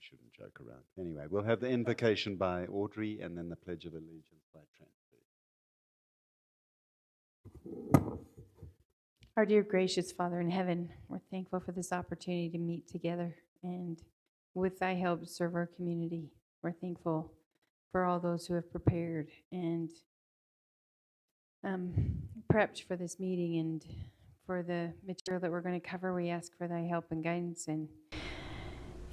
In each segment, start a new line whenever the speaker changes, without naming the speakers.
shouldn't joke around. Anyway, we'll have the invocation by Audrey and then the Pledge of Allegiance by Trent.
Our dear gracious Father in heaven, we're thankful for this opportunity to meet together and with thy help serve our community. We're thankful for all those who have prepared and prepped for this meeting and for the material that we're going to cover. We ask for thy help and guidance and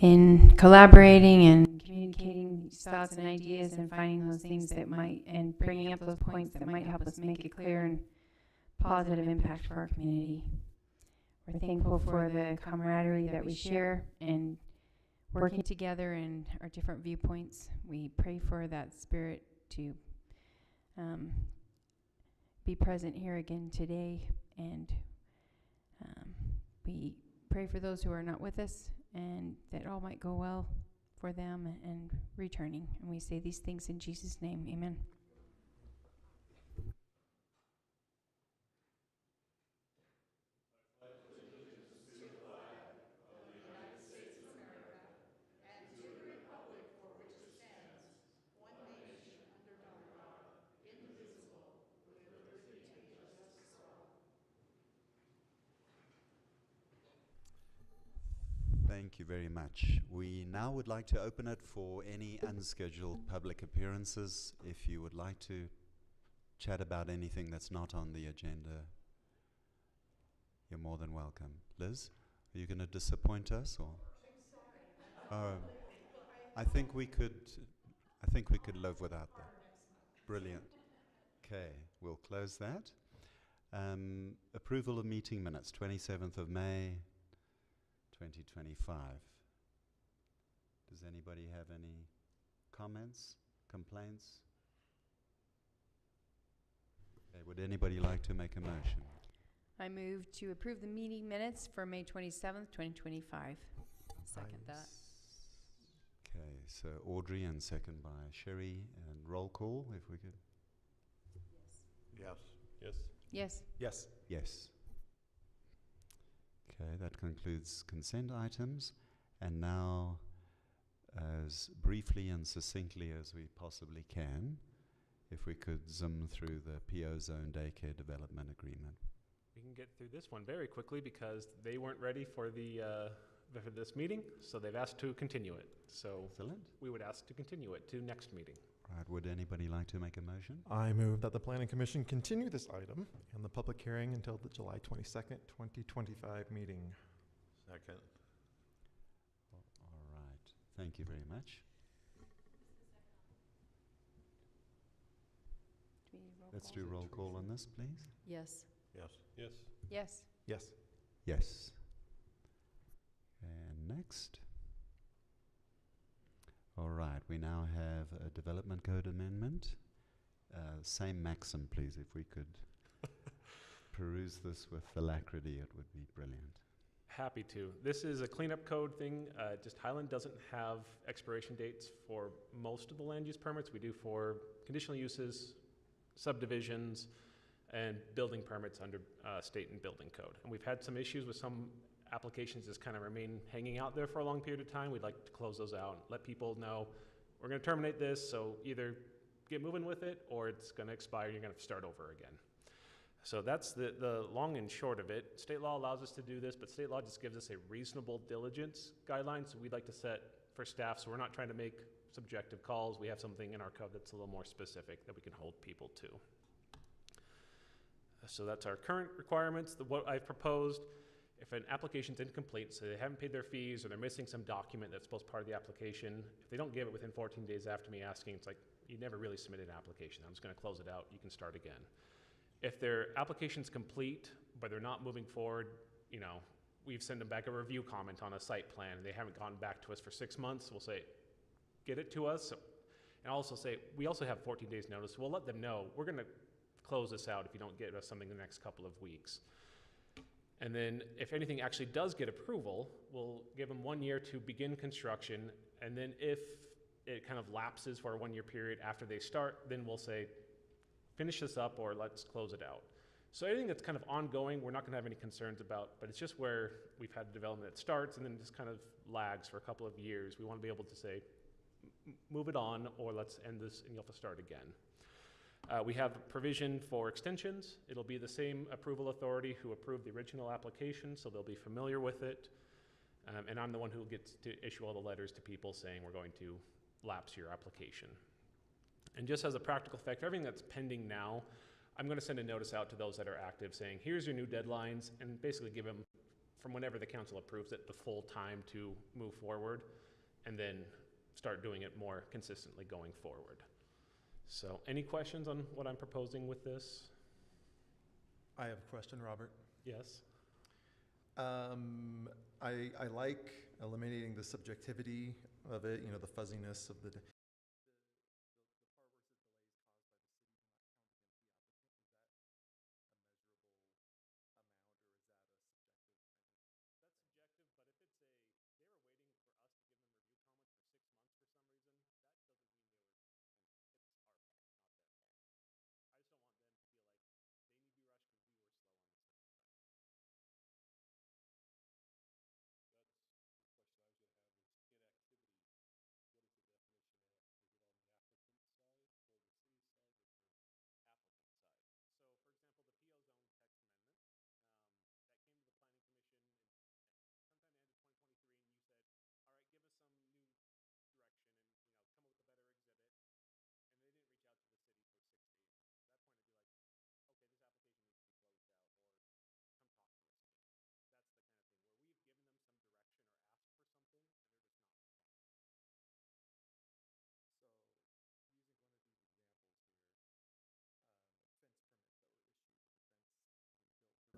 in collaborating and communicating thoughts and ideas and finding those things that might, and bringing up those points that might help us make it clear and positive impact for our community. We're thankful for the camaraderie that we share and working together in our different viewpoints. We pray for that spirit to be present here again today, and we pray for those who are not with us and that all might go well for them and returning. And we say these things in Jesus' name, amen.
Thank you very much. We now would like to open it for any unscheduled public appearances. If you would like to chat about anything that's not on the agenda, you're more than welcome. Liz, are you going to disappoint us, or? I'm sorry. I think we could live without that. Brilliant. Okay, we'll close that. Approval of meeting minutes, 27th of May, 2025. Does anybody have any comments, complaints? Okay, would anybody like to make a motion?
I move to approve the meeting minutes for May 27th, 2025. Second that.
Okay, so Audrey and second by Sherry, and roll call if we could.
Yes.
Yes.
Yes.
Yes.
Yes. Okay, that concludes consent items. And now, as briefly and succinctly as we possibly can, if we could zoom through the PO Zone Daycare Development Agreement.
We can get through this one very quickly because they weren't ready for for this meeting, so they've asked to continue it. So
Excellent.
we would ask to continue it to next meeting.
Right, would anybody like to make a motion?
I move that the Planning Commission continue this item and the public hearing until the July 22nd, 2025 meeting.
Second.
All right, thank you very much. Let's do roll call on this, please.
Yes.
Yes.
Yes.
Yes.
Yes.
Yes. And next. All right, we now have a Development Code amendment. Same maxim, please, if we could peruse this with alacrity, it would be brilliant.
Happy to. This is a cleanup code thing. Just Highland doesn't have expiration dates for most of the land use permits. We do for conditional uses, subdivisions, and building permits under state and building code. And we've had some issues with some applications just kind of remain hanging out there for a long period of time. We'd like to close those out, let people know we're going to terminate this, so either get moving with it or it's going to expire, you're going to start over again. So that's the long and short of it. State law allows us to do this, but state law just gives us a reasonable diligence guideline, so we'd like to set for staff, so we're not trying to make subjective calls. We have something in our code that's a little more specific that we can hold people to. So that's our current requirements. What I've proposed, if an application's incomplete, so they haven't paid their fees or they're missing some document that's supposed to be part of the application, if they don't give it within 14 days after me asking, it's like, you never really submitted an application. I'm just going to close it out. You can start again. If their application's complete, but they're not moving forward, you know, we've sent them back a review comment on a site plan, and they haven't gotten back to us for 6 months, we'll say, get it to us. And also say, we also have 14 days notice. We'll let them know, we're going to close this out if you don't get us something in the next couple of weeks. And then if anything actually does get approval, we'll give them 1 year to begin construction. And then if it kind of lapses for a 1 year period after they start, then we'll say, finish this up or let's close it out. So anything that's kind of ongoing, we're not going to have any concerns about, but it's just where we've had development that starts and then just kind of lags for a couple of years. We want to be able to say, move it on, or let's end this and you'll have to start again. We have provision for extensions. It'll be the same approval authority who approved the original application, so they'll be familiar with it. And I'm the one who gets to issue all the letters to people saying we're going to lapse your application. And just as a practical effect, for everything that's pending now, I'm going to send a notice out to those that are active saying, here's your new deadlines, and basically give them, from whenever the council approves it, the full time to move forward, and then start doing it more consistently going forward. So any questions on what I'm proposing with this?
I have a question, Robert.
Yes?
I like eliminating the subjectivity of it, the fuzziness of the.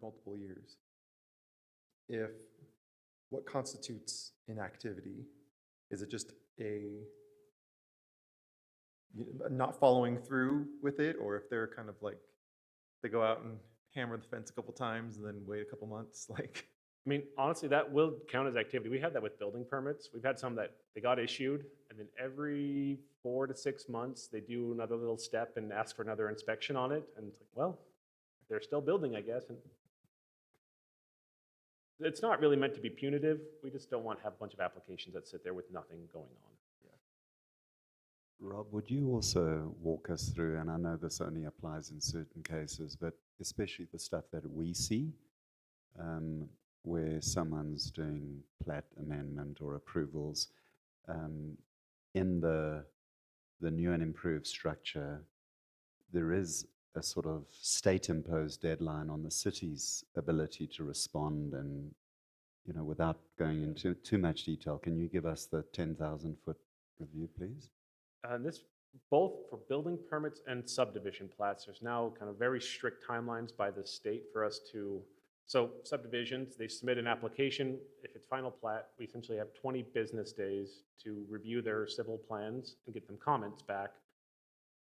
Multiple years. If what constitutes inactivity, is it just not following through with it, or if they're kind of like they go out and hammer the fence a couple times and then wait a couple months, like.
I mean, honestly, that will count as activity. We had that with building permits. We've had some that they got issued, and then every 4 to 6 months, they do another little step and ask for another inspection on it. And it's like, well, they're still building, I guess. And it's not really meant to be punitive. We just don't want to have a bunch of applications that sit there with nothing going on.
Rob, would you also walk us through, and I know this only applies in certain cases, but especially the stuff that we see, where someone's doing plat amendment or approvals, in the new and improved structure, there is a sort of state-imposed deadline on the city's ability to respond, and without going into too much detail, can you give us the 10,000-foot review, please?
This, both for building permits and subdivision plats, there's now kind of very strict timelines by the state for us to, so subdivisions, they submit an application. If it's final plat, we essentially have 20 business days to review their civil plans and get them comments back.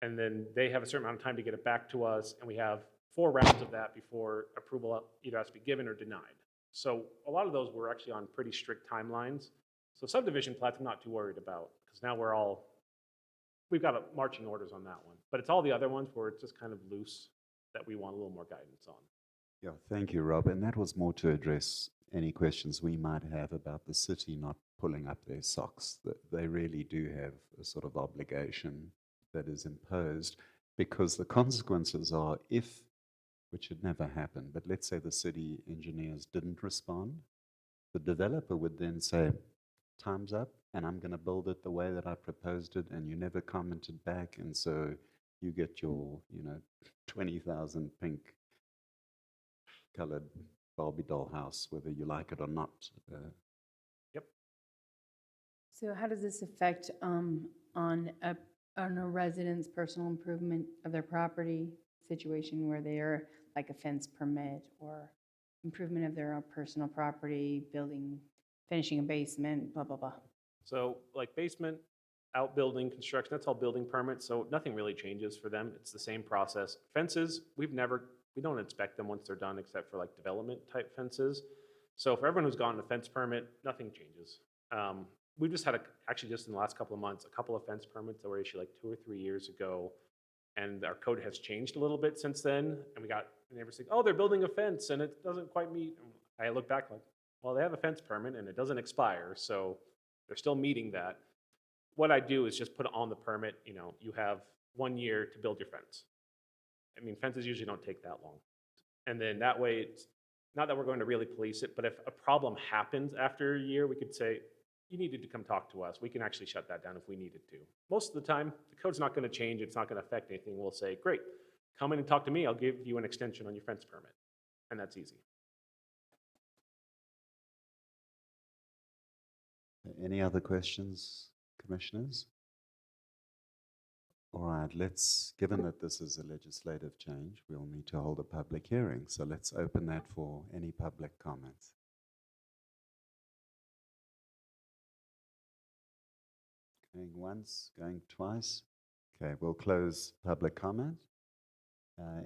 And then they have a certain amount of time to get it back to us, and we have 4 rounds of that before approval either has to be given or denied. So a lot of those were actually on pretty strict timelines. So subdivision plats I'm not too worried about, because now we've got marching orders on that one. But it's all the other ones where it's just kind of loose that we want a little more guidance on.
Yeah, thank you, Rob. And that was more to address any questions we might have about the city not pulling up their socks. That they really do have a sort of obligation that is imposed, because the consequences are, which had never happened, but let's say the city engineers didn't respond, the developer would then say, time's up, and I'm going to build it the way that I proposed it, and you never commented back, and so you get your 20,000 pink colored Barbie doll house, whether you like it or not.
Yep.
So how does this affect on a resident's personal improvement of their property situation, where they are like a fence permit or improvement of their own personal property, finishing a basement, blah, blah, blah?
So like basement, outbuilding, construction, that's all building permits. So nothing really changes for them. It's the same process. Fences, we don't inspect them once they're done, except for like development type fences. So for everyone who's gotten a fence permit, nothing changes. We've just had, actually just in the last couple of months, a couple of fence permits that were issued like 2 or 3 years ago. And our code has changed a little bit since then. And we got neighbors saying, oh, they're building a fence and it doesn't quite meet. And I look back like, well, they have a fence permit and it doesn't expire. So they're still meeting that. What I do is just put on the permit, you have 1 year to build your fence. I mean, fences usually don't take that long. And then that way, it's not that we're going to really police it, but if a problem happens after a year, we could say, you needed to come talk to us. We can actually shut that down if we needed to. Most of the time, the code's not going to change. It's not going to affect anything. We'll say, great, come in and talk to me. I'll give you an extension on your fence permit. And that's easy.
Any other questions, commissioners? All right, given that this is a legislative change, we'll need to hold a public hearing. So let's open that for any public comments. Going once, going twice. Okay, we'll close public comment.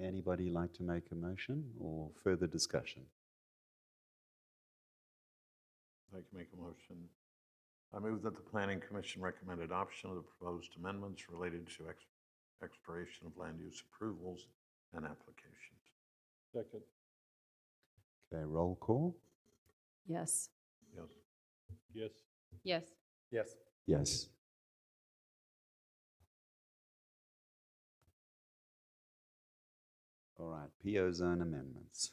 Anybody like to make a motion or further discussion?
I'd like to make a motion. I move that the Planning Commission recommend adoption of the proposed amendments related to expiration of land use approvals and applications.
Second.
Okay, roll call.
Yes.
Yes.
Yes.
Yes.
Yes.
Yes. All right, PO zone amendments.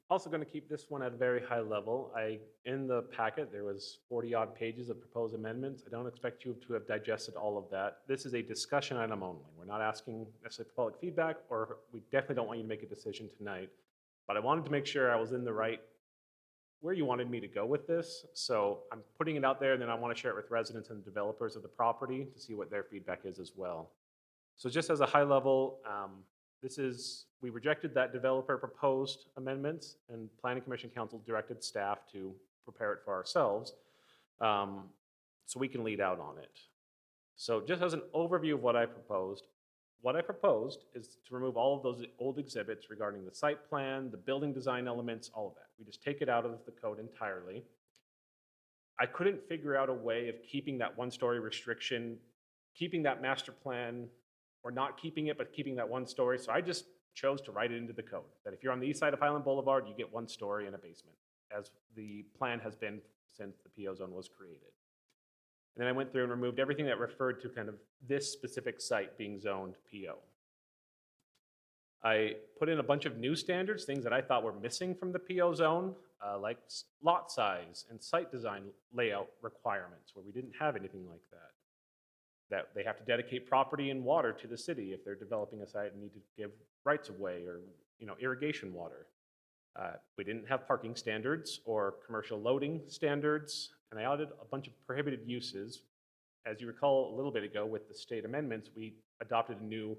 Also going to keep this one at a very high level. In the packet, there was 40-odd pages of proposed amendments. I don't expect you to have digested all of that. This is a discussion item only. We're not asking necessarily for public feedback, or we definitely don't want you to make a decision tonight. But I wanted to make sure I was in the right, where you wanted me to go with this. So I'm putting it out there, and then I want to share it with residents and developers of the property to see what their feedback is as well. So just as a high level, we rejected that developer proposed amendments, and Planning Commission Council directed staff to prepare it for ourselves, so we can lead out on it. So just as an overview of what I proposed is to remove all of those old exhibits regarding the site plan, the building design elements, all of that. We just take it out of the code entirely. I couldn't figure out a way of keeping that one-story restriction, keeping that master plan, or not keeping it, but keeping that one story. So I just chose to write it into the code, that if you're on the east side of Highland Boulevard, you get 1 story and a basement, as the plan has been since the PO zone was created. And then I went through and removed everything that referred to kind of this specific site being zoned PO. I put in a bunch of new standards, things that I thought were missing from the PO zone, like lot size and site design layout requirements, where we didn't have anything like that. That they have to dedicate property and water to the city if they're developing a site and need to give rights of way or irrigation water. We didn't have parking standards or commercial loading standards, and I added a bunch of prohibited uses. As you recall a little bit ago with the state amendments, we adopted a new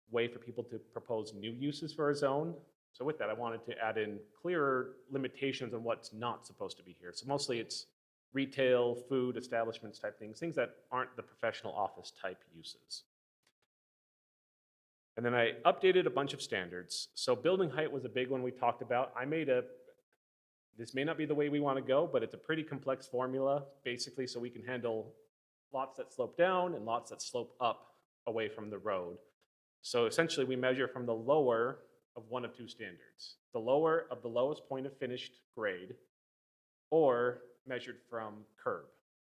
way for people to propose new uses for a zone. So with that, I wanted to add in clearer limitations on what's not supposed to be here. So mostly it's retail, food, establishments type things that aren't the professional office type uses. And then I updated a bunch of standards. So building height was a big one we talked about. This may not be the way we want to go, but it's a pretty complex formula, basically, so we can handle lots that slope down and lots that slope up away from the road. So essentially, we measure from the lower of one of 2 standards. The lower of the lowest point of finished grade, or measured from curb.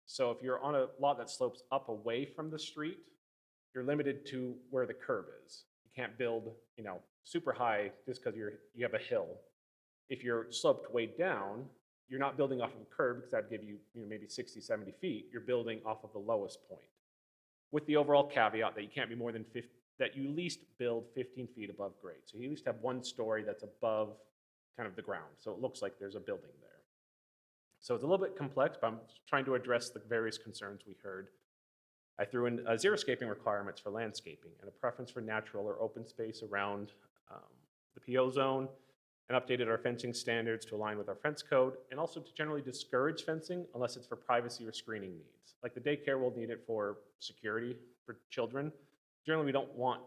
So if you're on a lot that slopes up away from the street, you're limited to where the curb is. You can't build, super high just because you have a hill. If you're sloped way down, you're not building off of a curb because that'd give you, maybe 60, 70 feet. You're building off of the lowest point, with the overall caveat that you can't be more than 50, that you at least build 15 feet above grade. So you at least have 1 story that's above kind of the ground. So it looks like there's a building there. So it's a little bit complex, but I'm trying to address the various concerns we heard. I threw in xeriscaping requirements for landscaping and a preference for natural or open space around the PO zone, and updated our fencing standards to align with our fence code, and also to generally discourage fencing unless it's for privacy or screening needs. Like the daycare will need it for security for children. Generally, we don't want,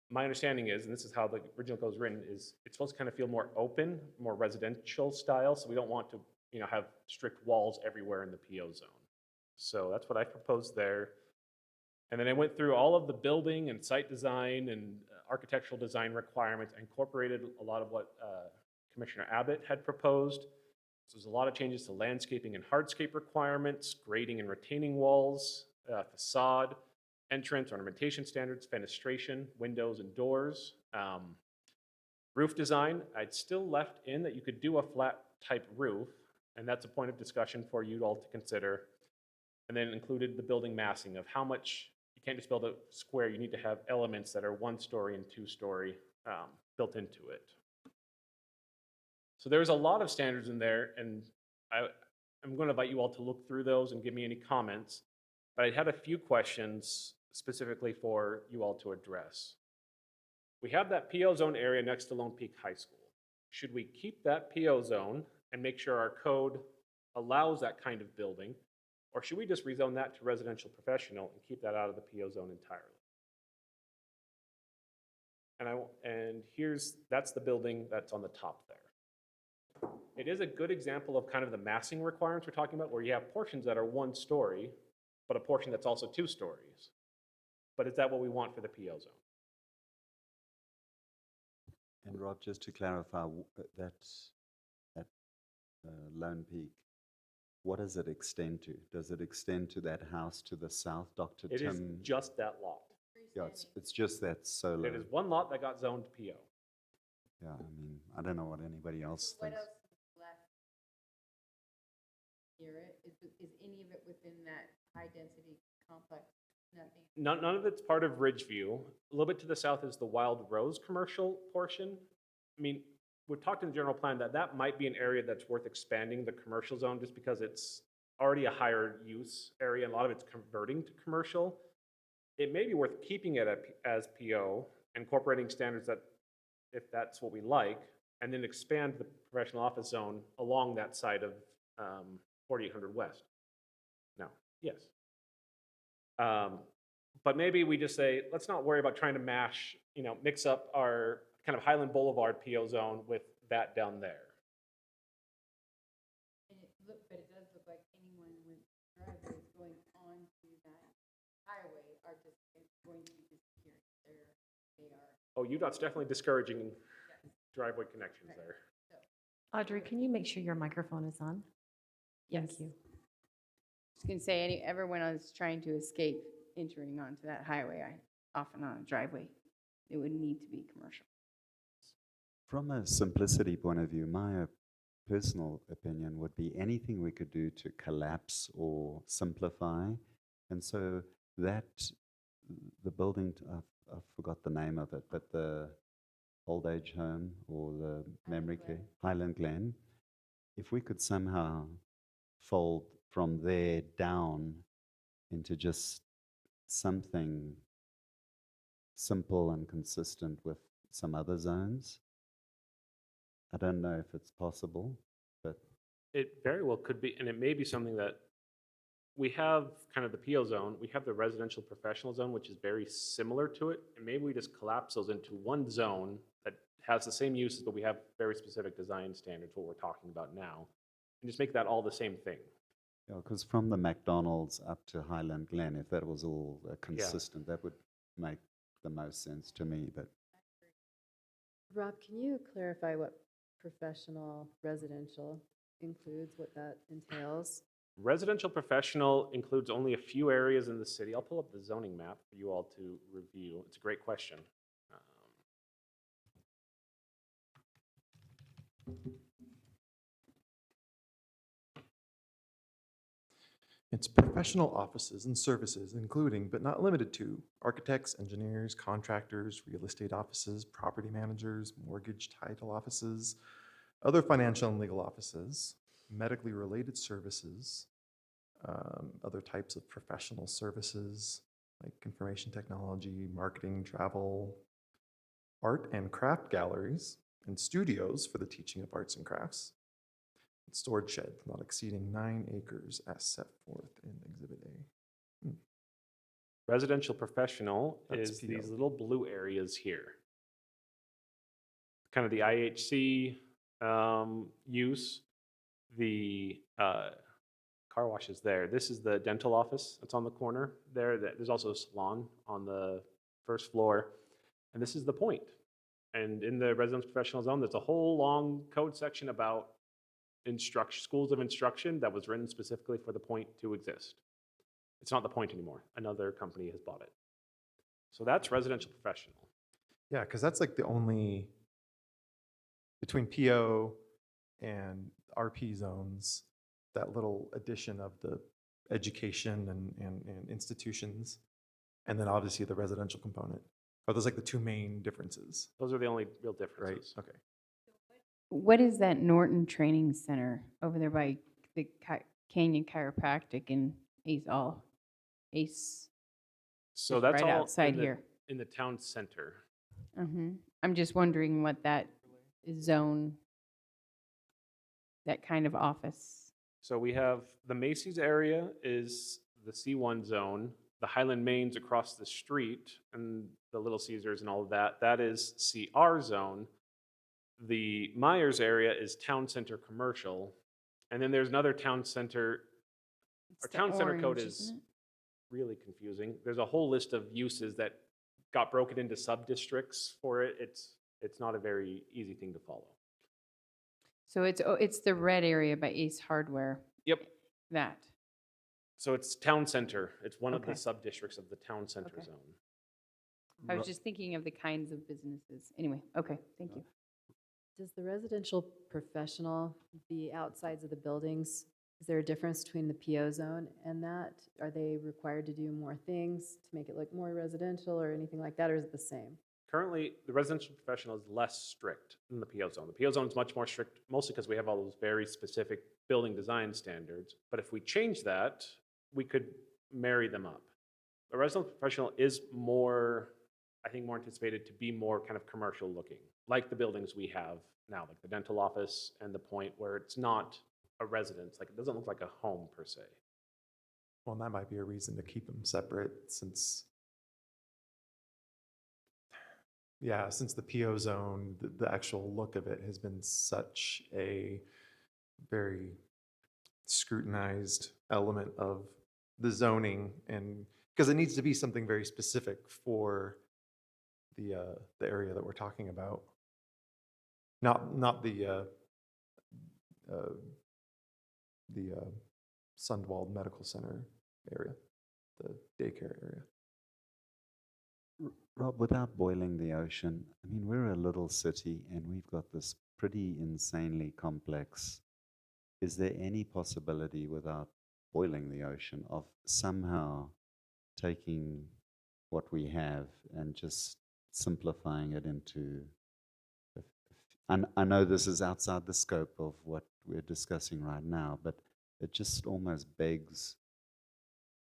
my understanding is, and this is how the original code is written, is it's supposed to kind of feel more open, more residential style, so we don't want to have strict walls everywhere in the PO zone. So that's what I proposed there. And then I went through all of the building and site design and architectural design requirements, incorporated a lot of what Commissioner Abbott had proposed. So there's a lot of changes to landscaping and hardscape requirements, grading and retaining walls, facade, entrance, ornamentation standards, fenestration, windows and doors. Roof design, I'd still left in that you could do a flat type roof, and that's a point of discussion for you all to consider. And then included the building massing of how much, you can't just build a square, you need to have elements that are 1-story and 2-story built into it. So there's a lot of standards in there, and I'm going to invite you all to look through those and give me any comments. But I had a few questions specifically for you all to address. We have that PO zone area next to Lone Peak High School. Should we keep that PO zone and make sure our code allows that kind of building? Or should we just rezone that to residential professional and keep that out of the PO zone entirely? And that's the building that's on the top there. It is a good example of kind of the massing requirements we're talking about, where you have portions that are 1-story, but a portion that's also 2 stories. But is that what we want for the PO zone?
And Rob, just to clarify, that Lone Peak, what does it extend to? Does it extend to that house to the south, Dr.
It
Tim?
is just that lot.
Yeah, it's just that solar.
It is one lot that got zoned PO.
Yeah, I mean, I don't know what anybody else
What
thinks.
else is left near it? Is any of it within that high-density complex? Nothing?
None of it's part of Ridgeview. A little bit to the south is the Wild Rose commercial portion. I mean, we've talked in the general plan that might be an area that's worth expanding the commercial zone, just because it's already a higher use area, and a lot of it's converting to commercial. It may be worth keeping it as PO, incorporating standards that, if that's what we like, and then expand the professional office zone along that side of 4800 West. No, yes. But maybe we just say, let's not worry about trying to mix up our kind of Highland Boulevard PO zone with that down there.
But it does look like anyone with driveways going onto that highway are just going to be disappearing. They are.
Oh, UDOT's definitely discouraging driveway connections there.
Audrey, can you make sure your microphone is on?
Yes.
Thank you.
I was going to say, everyone is trying to escape entering onto that highway, often on a driveway, it would need to be commercial.
From a simplicity point of view, my personal opinion would be anything we could do to collapse or simplify. And so that, the building, I forgot the name of it, but the old age home or the memory care, Highland Glen, if we could somehow fold from there down into just something simple and consistent with some other zones. I don't know if it's possible, but
It very well could be, and it may be something that we have kind of the PO zone, we have the residential professional zone, which is very similar to it, and maybe we just collapse those into one zone that has the same uses, but we have very specific design standards, what we're talking about now, and just make that all the same thing.
yeah, because from the McDonald's up to Highland Glen, if that was all consistent, that would make the most sense to me. But
Rob, can you clarify what professional residential includes, what that entails?
Residential professional includes only a few areas in the city. I'll pull up the zoning map for you all to review. It's a great question.
It's professional offices and services, including but not limited to architects, engineers, contractors, real estate offices, property managers, mortgage title offices, other financial and legal offices, medically related services, other types of professional services like information technology, marketing, travel, art and craft galleries, and studios for the teaching of arts and crafts. Storage shed not exceeding 9 acres as set forth in Exhibit A.
Residential professional
That's
is
PO.
these little blue areas here. Kind of the IHC use, the car wash is there. This is the dental office that's on the corner there. There's also a salon on the first floor. And this is the point. And in the residence professional zone, there's a whole long code section about schools of instruction that was written specifically for the point to exist. It's not the point anymore. Another company has bought it. So that's residential professional.
Yeah, because that's like the only, between PO and RP zones, that little addition of the education and institutions, and then obviously the residential component. Are those like the two main differences,
Those are the only real
right?
differences.
Okay.
What is that Norton Training Center over there by the Canyon Chiropractic and Ace?
So
Just
that's
right
all
outside
in
here.
in the town center.
I'm just wondering what that zone, that kind of office.
So we have the Macy's area is the C1 zone. The Highland Main's across the street and the Little Caesars and all of that, that is CR zone. The Myers area is town center commercial. And then there's another town center.
It's
Our
the
town center code
orange,
is
isn't it?
really confusing. There's a whole list of uses that got broken into sub-districts for it. It's not a very easy thing to follow.
So it's the red area by Ace Hardware.
Yep.
That.
So it's town center. It's one of
Okay.
the sub-districts of the town center
Okay.
zone.
I was just thinking of the kinds of businesses. Anyway, okay, thank you.
Does the residential professional, the outsides of the buildings, is there a difference between the PO zone and that? Are they required to do more things to make it look more residential or anything like that, or is it the same?
Currently, the residential professional is less strict than the PO zone. The PO zone is much more strict, mostly because we have all those very specific building design standards. But if we change that, we could marry them up. The residential professional is more, I think, more anticipated to be more kind of commercial looking, like the buildings we have now, like the dental office and the point where it's not a residence, like it doesn't look like a home per se.
Well, and that might be a reason to keep them separate since, yeah, since the PO zone, the actual look of it has been such a very scrutinized element of the zoning, and because it needs to be something very specific for the area that we're talking about. Not the Sundwald Medical Center area, the daycare area.
Rob, without boiling the ocean, I mean, we're a little city and we've got this pretty insanely complex. Is there any possibility, without boiling the ocean, of somehow taking what we have and just simplifying it into, I know this is outside the scope of what we're discussing right now, but it just almost begs,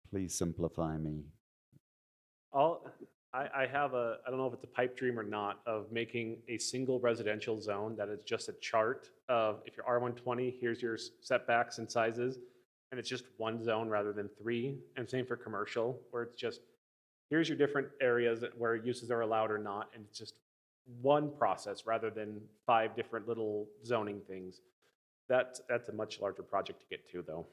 please simplify me.
I have I don't know if it's a pipe dream or not, of making a single residential zone that is just a chart of, if you're R120, here's your setbacks and sizes, and it's just one zone rather than three. And same for commercial, where it's just, here's your different areas where uses are allowed or not, and it's just one process rather than 5 different little zoning things. That's a much larger project to get to, though.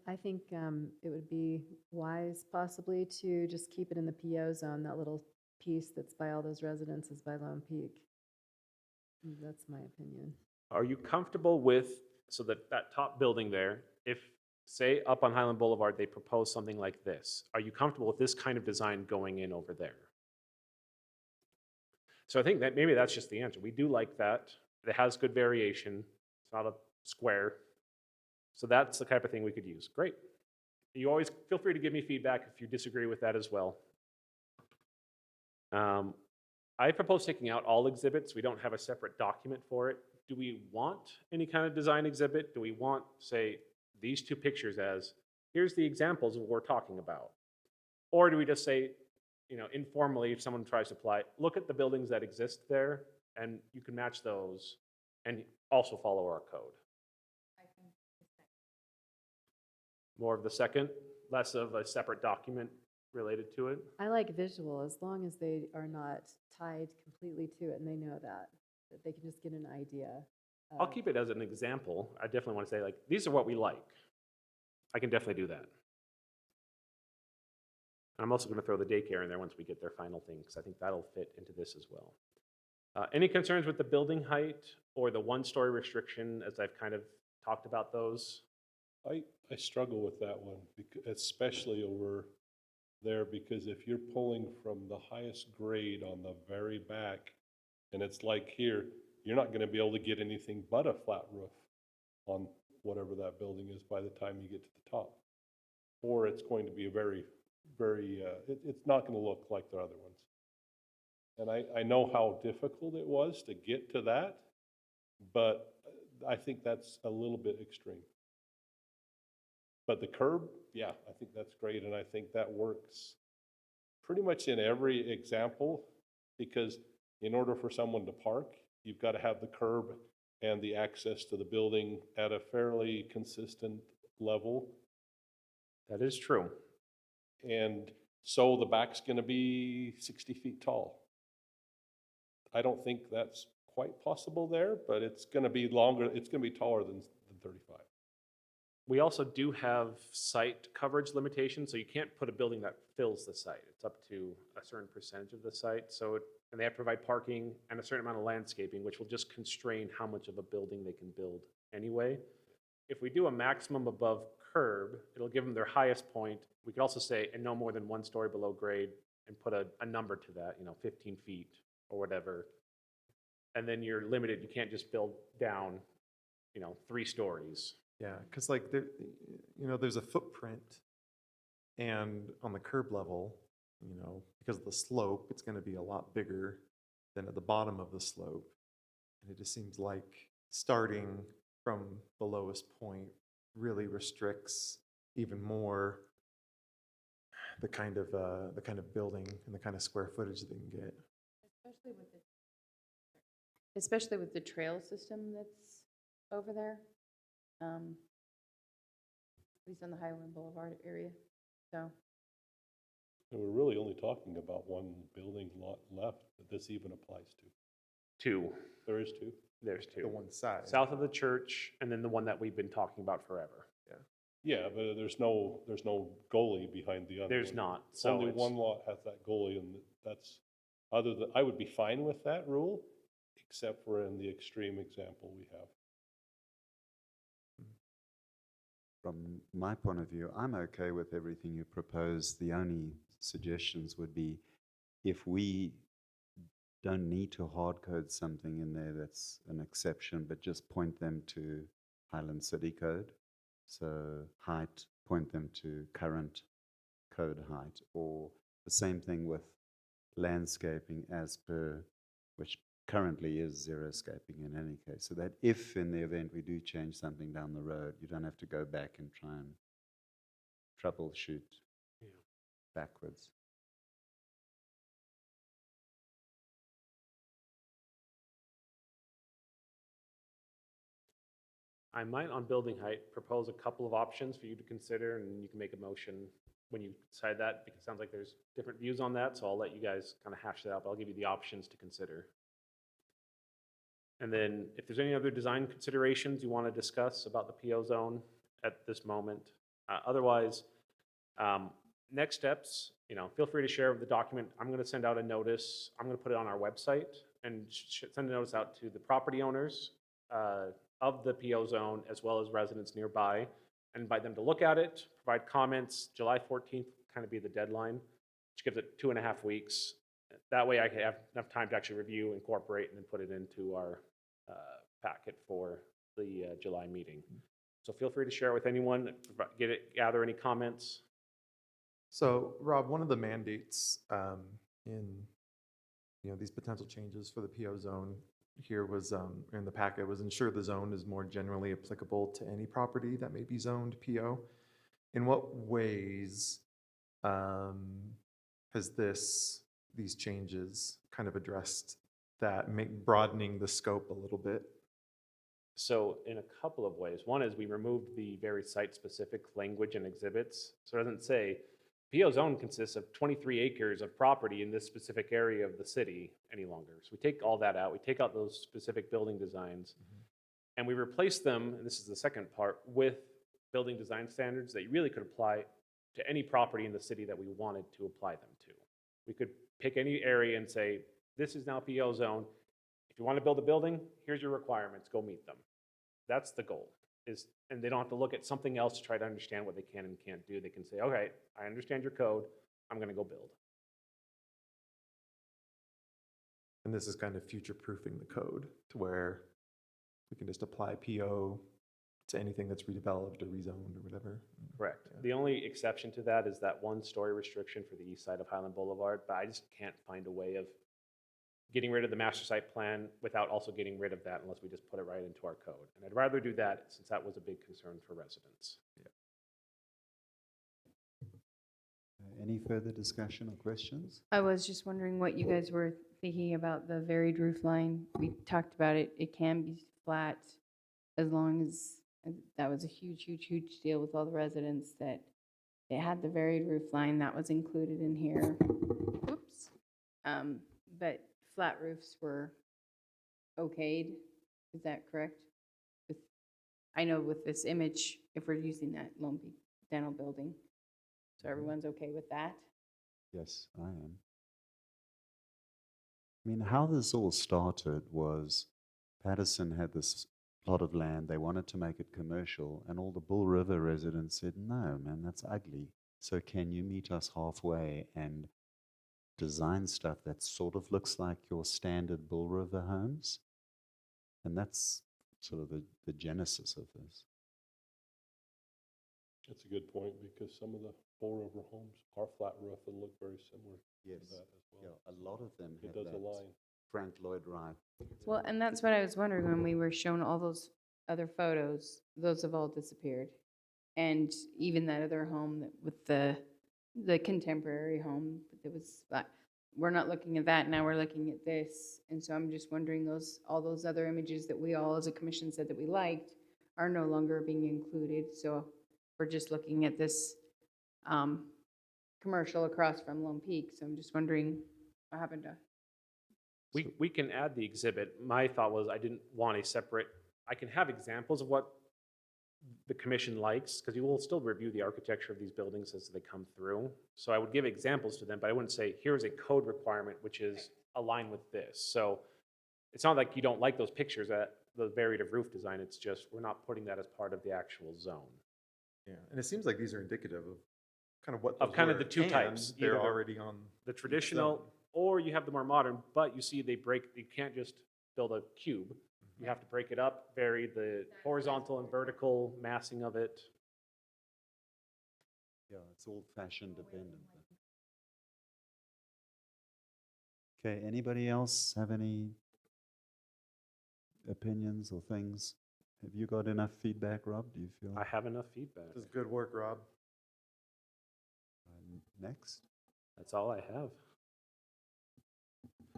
I think it would be wise possibly to just keep it in the PO zone, that little piece that's by all those residences by Lone Peak. That's my opinion.
Are you comfortable with, so that top building there, if, say, up on Highland Boulevard, they propose something like this, are you comfortable with this kind of design going in over there? So I think that maybe that's just the answer. We do like that. It has good variation. It's not a square. So that's the type of thing we could use. Great. You always feel free to give me feedback if you disagree with that as well. I propose taking out all exhibits. We don't have a separate document for it. Do we want any kind of design exhibit? Do we want, say, these 2 pictures as, here's the examples of what we're talking about? Or do we just say, you know, informally, if someone tries to apply, look at the buildings that exist there, and you can match those and also follow our code? More of the second, less of a separate document related to it?
I like visual, as long as they are not tied completely to it and they know that they can just get an idea
I'll keep it as an example. I definitely want to say, like, these are what we like. I can definitely do that. I'm also going to throw the daycare in there once we get their final thing, because I think that'll fit into this as well. Any concerns with the building height or the one-story restriction, as I've kind of talked about those?
I struggle with that one, especially over there, because if you're pulling from the highest grade on the very back, and it's like here, you're not gonna be able to get anything but a flat roof on whatever that building is by the time you get to the top. Or it's going to be a very, it's not gonna look like the other ones. And I know how difficult it was to get to that, but I think that's a little bit extreme. But the curb, yeah, I think that's great, and I think that works pretty much in every example, because in order for someone to park, you've got to have the curb and the access to the building at a fairly consistent level.
That is true.
And so the back's going to be 60 feet tall. I don't think that's quite possible there, but it's going to be longer, it's going to be taller than 35.
We also do have site coverage limitations, so you can't put a building that fills the site. It's up to a certain percentage of the site. And they have to provide parking and a certain amount of landscaping, which will just constrain how much of a building they can build anyway. If we do a maximum above curb, it'll give them their highest point. We could also say, and no more than 1 story below grade, and put a number to that, 15 feet or whatever. And then you're limited. You can't just build down, 3 stories.
Yeah, because like there, there's a footprint, and on the curb level, because of the slope, it's going to be a lot bigger than at the bottom of the slope. And it just seems like starting from the lowest point really restricts even more the kind of building and the kind of square footage they can get.
Especially with the trail system that's over there. At least on the Highland Boulevard area. So,
And we're really only talking about one building lot left that this even applies to.
2.
There is 2?
There's 2.
The one side.
South of the church, and then the one that we've been talking about forever.
Yeah, but there's no goalie behind the other
There's
one.
not. So
Only
it's-
one lot has that goalie, and that's, I would be fine with that rule, except for in the extreme example we have.
From my point of view, I'm okay with everything you propose. The only suggestions would be if we don't need to hard code something in there that's an exception, but just point them to Highland City Code. So height, point them to current code height, or the same thing with landscaping as per, which currently is xeriscaping in any case, so that if in the event we do change something down the road, you don't have to go back and try and troubleshoot backwards.
I might, on building height, propose a couple of options for you to consider, and you can make a motion when you decide that, because it sounds like there's different views on that, so I'll let you guys kind of hash that out, but I'll give you the options to consider. And then if there's any other design considerations you want to discuss about the PO zone at this moment. Otherwise, next steps, feel free to share the document. I'm going to send out a notice. I'm going to put it on our website and send a notice out to the property owners of the PO zone, as well as residents nearby, and invite them to look at it, provide comments. July 14th kind of be the deadline, which gives it 2.5 weeks. That way I can have enough time to actually review, incorporate, and then put it into our packet for the July meeting. So feel free to share it with anyone, gather any comments.
So, Rob, one of the mandates in these potential changes for the PO zone here was in the packet was ensure the zone is more generally applicable to any property that may be zoned PO. In what ways has these changes kind of addressed that, broadening the scope a little bit?
So in a couple of ways. One is we removed the very site-specific language and exhibits. So it doesn't say, PO zone consists of 23 acres of property in this specific area of the city any longer. So we take all that out. We take out those specific building designs. And we replaced them, and this is the second part, with building design standards that you really could apply to any property in the city that we wanted to apply them to. We could pick any area and say, this is now PO zone. If you want to build a building, here's your requirements, go meet them. That's the goal. And they don't have to look at something else to try to understand what they can and can't do. They can say, okay, I understand your code, I'm going to go build.
And this is kind of future-proofing the code to where we can just apply PO to anything that's redeveloped or rezoned or whatever.
Correct. The only exception to that is that one-story restriction for the east side of Highland Boulevard, but I just can't find a way of getting rid of the master site plan without also getting rid of that unless we just put it right into our code. And I'd rather do that since that was a big concern for residents.
Any further discussion or questions?
I was just wondering what you guys were thinking about the varied roof line. We talked about it. It can be flat as long as, that was a huge, huge, huge deal with all the residents that it had the varied roof line that was included in here. Oops. But flat roofs were okayed. Is that correct? I know with this image, if we're using that Lone Peak Dental Building, so everyone's okay with that?
Yes, I am. I mean, how this all started was Patterson had this plot of land. They wanted to make it commercial, and all the Bull River residents said, no, man, that's ugly. So can you meet us halfway and design stuff that sort of looks like your standard Bull River homes? And that's sort of the genesis of this.
That's a good point, because some of the Bull River homes are flat roof and look very similar to
Yes.
that as well.
Yeah, a lot of them
It
have
does
that.
align.
Frank Lloyd Wright.
Well, and that's what I was wondering when we were shown all those other photos. Those have all disappeared. And even that other home that with the contemporary home that was, we're not looking at that now, we're looking at this. And so I'm just wondering all those other images that we all as a commission said that we liked are no longer being included. So we're just looking at this commercial across from Lone Peak. So I'm just wondering what happened to.
We can add the exhibit. My thought was I didn't want a separate, I can have examples of what the commission likes, because you will still review the architecture of these buildings as they come through. So I would give examples to them, but I wouldn't say, here's a code requirement which is aligned with this. So it's not like you don't like those pictures at the variative roof design. It's just we're not putting that as part of the actual zone.
Yeah, and it seems like these are indicative of kind of what
Of
those
kind of
were,
the two
and
types.
They're
Either the-
already on
The traditional, or you have the more modern, but you see they break, you can't just build a cube. You have to break it up, vary the horizontal and vertical massing of it.
Yeah, it's all fashion dependent. Okay, anybody else have any opinions or things? Have you got enough feedback, Rob? Do you feel?
I have enough feedback.
This is good work, Rob.
Next?
That's all I have.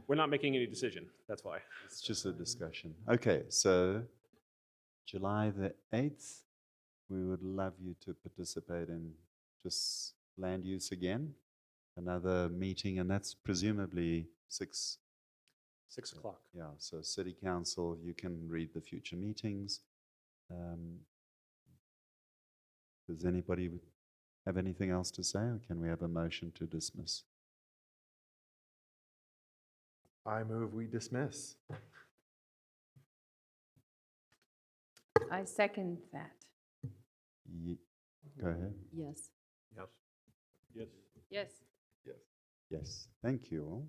We're not making any decision, that's why.
It's just a discussion. Okay, so July the 8th, we would love you to participate in just land use again. Another meeting, and that's presumably 6.
6 o'clock.
Yeah, so city council, you can read the future meetings. Does anybody have anything else to say, or can we have a motion to dismiss?
I move we dismiss.
I second that.
Go ahead.
Yes.
Yes.
Yes.
Yes.
Yes, thank you all.